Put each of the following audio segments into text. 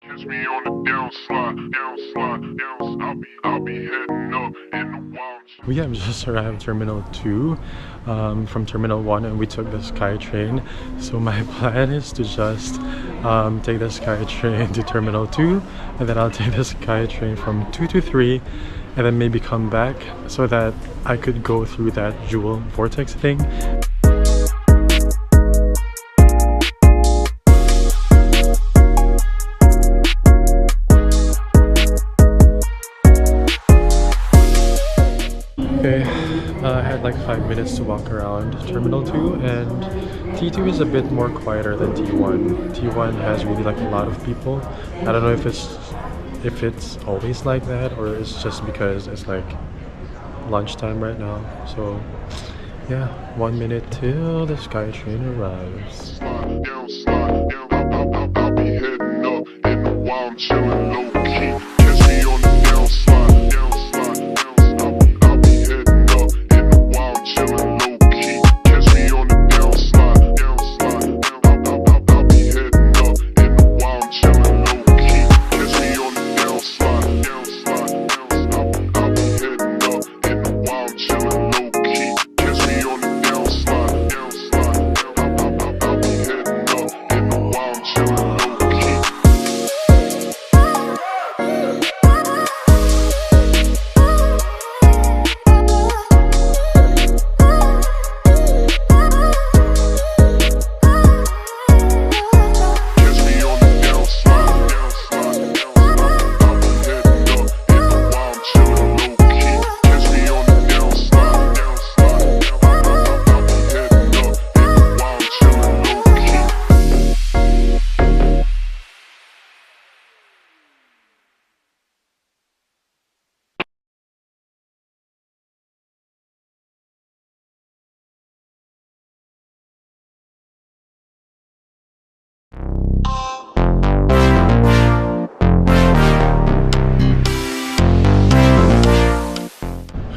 Catch me on the downslide. I'll be heading up in the wild. We have just arrived Terminal 2 from Terminal 1, and we took the Skytrain. So my plan is to just take the Skytrain to Terminal 2, and then I'll take the Skytrain from 2 to 3, and then maybe come back so that I could go through that Jewel Vortex thing. Okay, I had like 5 minutes to walk around Terminal 2, and T2 is a bit more quieter than T1. T1 has really like a lot of people. I don't know if it's always like that or it's just because it's like lunchtime right now. So yeah, 1 minute till the Skytrain arrives. I'll be heading up in the wild, chilling low key. Catch me on the downslide. I'll be heading up in the wild, chilling low key. Catch me on the downslide. I'll be heading up in the wild, chilling low key. Catch me on the downslide. I'll be heading up in the wild, chilling low key. Catch me on the downslide. I'll be heading up in the wild, chilling low key.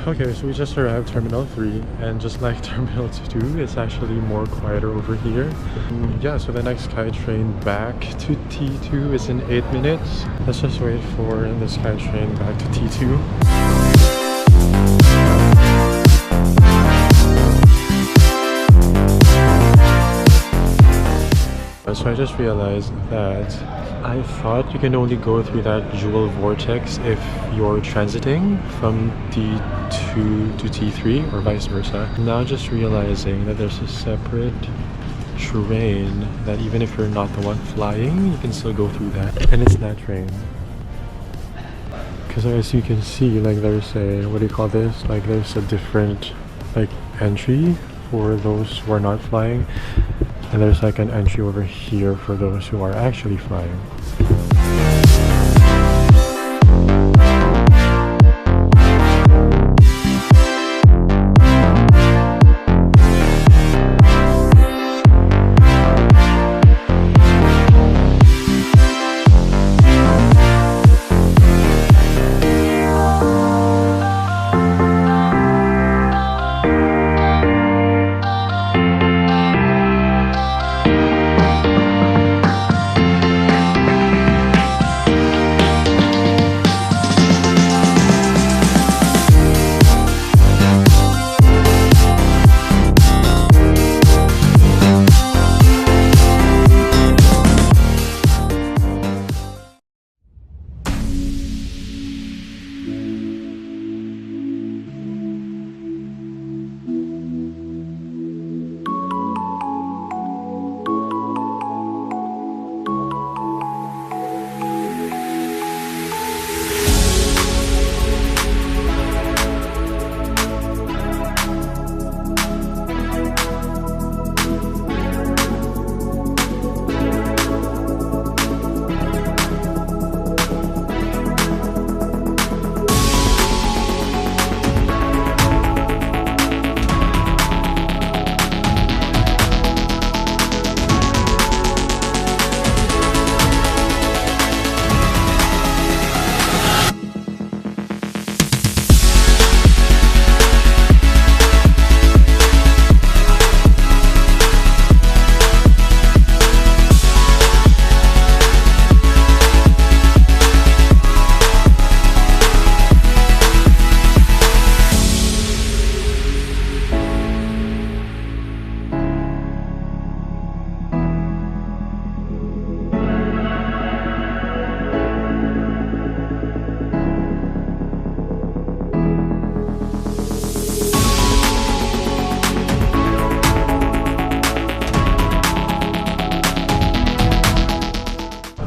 Okay, so we just arrived Terminal 3, and just like Terminal 2, it's actually more quieter over here. Yeah, so the next Skytrain back to T2 is in 8 minutes. Let's just wait for the Skytrain back to T2. So I just realized that I thought you can only go through that Jewel Vortex if you're transiting from T2 to T3 or vice versa. Now just realizing that there's a separate train that even if you're not the one flying, you can still go through that. And it's that train. Because as you can see, like there's a, what do you call this? Like there's a different like entry for those who are not flying. And there's like an entry over here for those who are actually flying.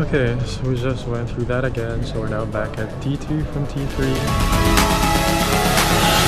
Okay, so we just went through that again, so we're now back at T2 from T3.